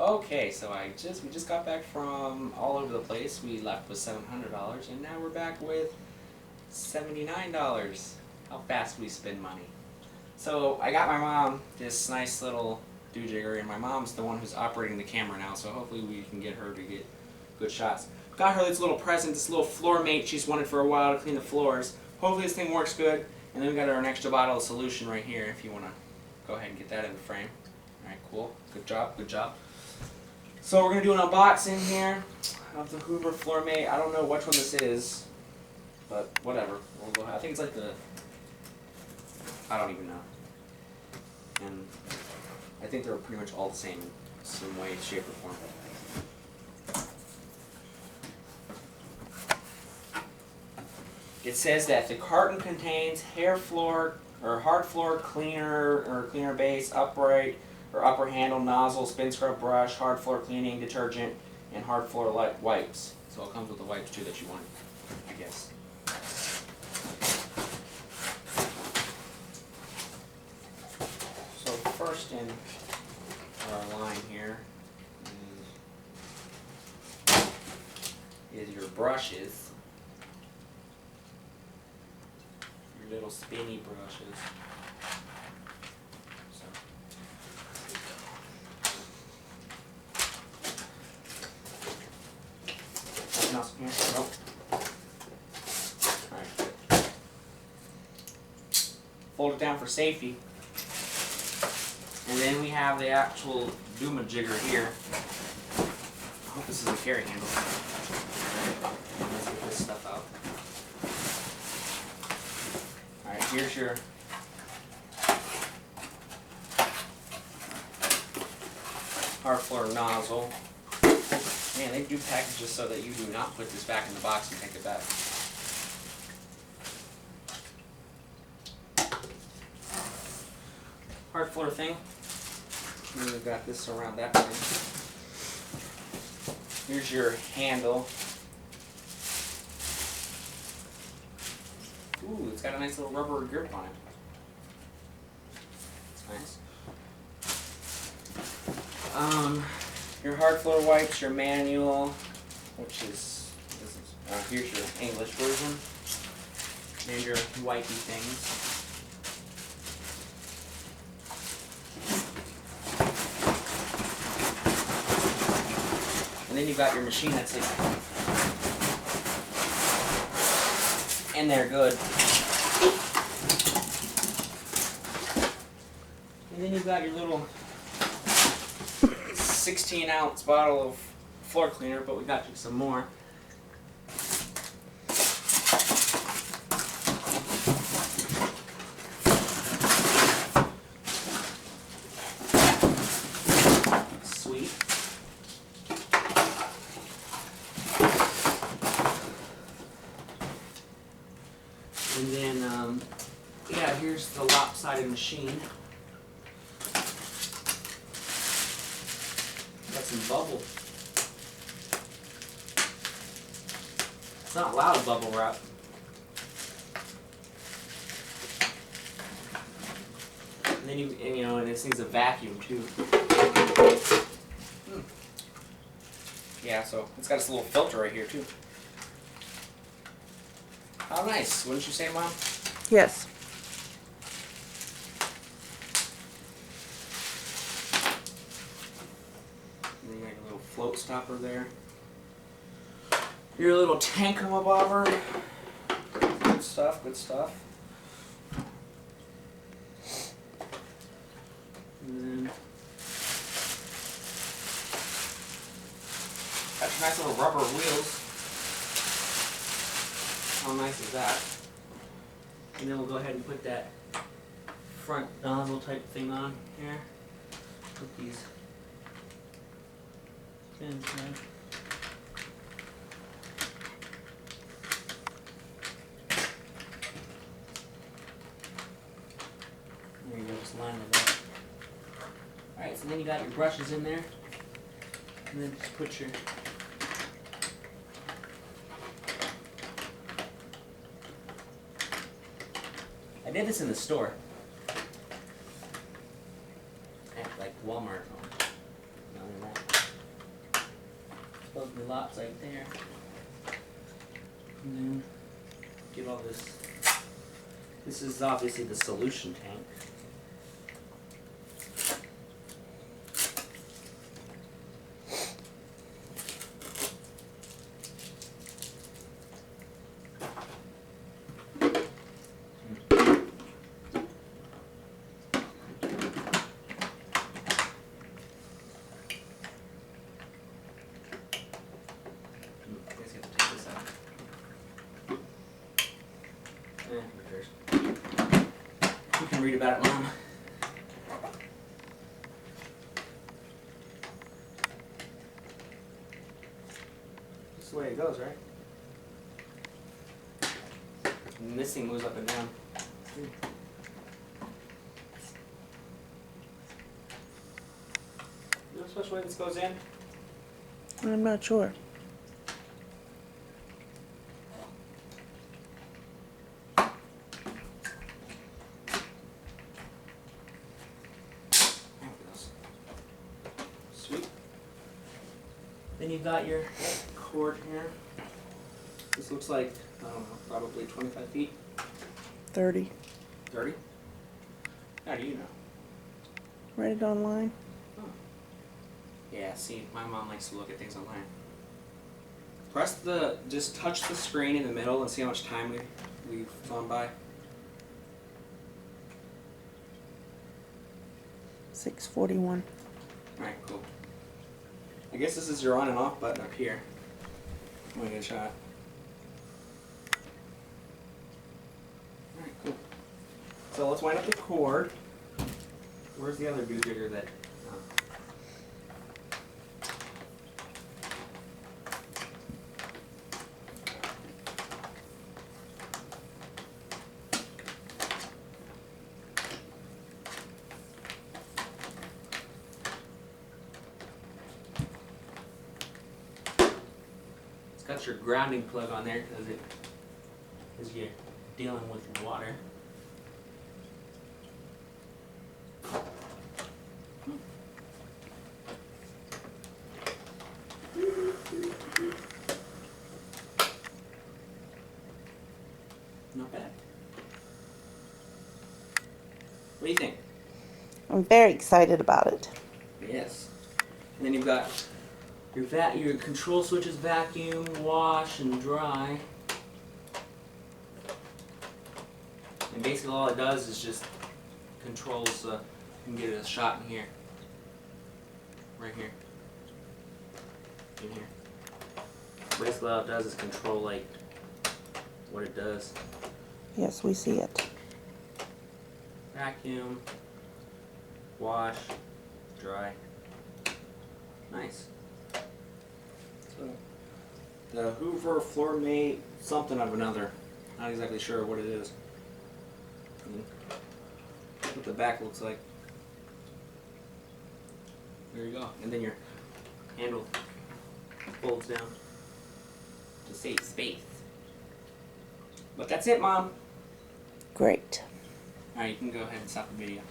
Okay, so we just got back from all over the place. We left with $700, and now we're back with $79. How fast we spend money. So I got my mom this nice little doojiggers, and my mom's the one who's operating the camera now. So hopefully we can get her to get good shots. Got her this little present, this little floor mate she's wanted for a while to clean the floors. Hopefully this thing works good. And then we got our extra bottle of solution right here. If you want to go ahead and get that in the frame. All right, cool. Good job. Good job. So we're going to do an unboxing here of the Hoover floor mate. I don't know which one this is, but whatever. We'll go. I think it's like the, I don't even know. And I think they're pretty much all the same in some way, shape, or form. It says that the carton contains hair floor or hard floor cleaner or cleaner base, upright or upper handle, nozzle, spin scrub brush, hard floor cleaning detergent, and hard floor wipes. So it comes with the wipes too that you want, I guess. So first in our line here is your brushes. Your little spinny brushes. Nothing else in here? Nope. Alright. Fold it down for safety. And then we have the actual doomajigger here. I hope this is a carry handle. Let's get this stuff out. Alright, here's your hard floor nozzle. Man, they do packages so that you do not put this back in the box and take it back. Hard floor thing. And then we've got this around that thing. Here's your handle. Ooh, it's got a nice little rubber grip on it. That's nice. Your hard floor wipes, your manual, which is here's your English version, and your wipey things. And then you've got your machine that's like in there good. And then you've got your little 16-ounce bottle of floor cleaner, but we got you some more. Sweet. And then, yeah, here's the lopsided machine. Got some bubble. It's not allowed to bubble wrap. And then you know, and this thing's a vacuum too. Yeah, so it's got this little filter right here too. How nice, wouldn't you say, Mom? Yes. And then you got your little float stopper there. Your little tank-o-bobber. Good stuff, good stuff. And then got your nice little rubber wheels. How nice is that? And then we'll go ahead and put that front nozzle type thing on here. Put these pins in. There you go, just line it up. Alright, so then you got your brushes in there. And then just put your I did this in the store. At like Walmart. Other than that. lopside there. And then get all this. This is obviously the solution tank. You can read about it, Mom. This is the way it goes, right? And this thing moves up and down. You know which way this goes in? I'm not sure. Sweet. Then you've got your cord here. This looks like, I don't know, probably 25 feet. 30. 30? How do you know? Read it online. Oh. Yeah, see, my mom likes to look at things online. Just touch the screen in the middle and see how much time we've gone by. 6:41. Alright, cool. I guess this is your on and off button up here. I'm gonna get a shot. Alright, cool. So let's wind up the cord. Where's the other glue jigger that... Got your grounding plug on there because you're dealing with water. Not bad. What do you think? I'm very excited about it. Yes. And then you've got your control switches: vacuum, wash, and dry. And basically all it does is just controls, you can get a shot in here. Right here. In here. Basically all it does is control, like, what it does. Yes, we see it. Vacuum, wash, dry. Nice. So, the Hoover floor mate something of another. Not exactly sure what it is. And what the back looks like. There you go. And then your handle folds down to save space. But that's it, Mom. Great. Alright, you can go ahead and stop the video.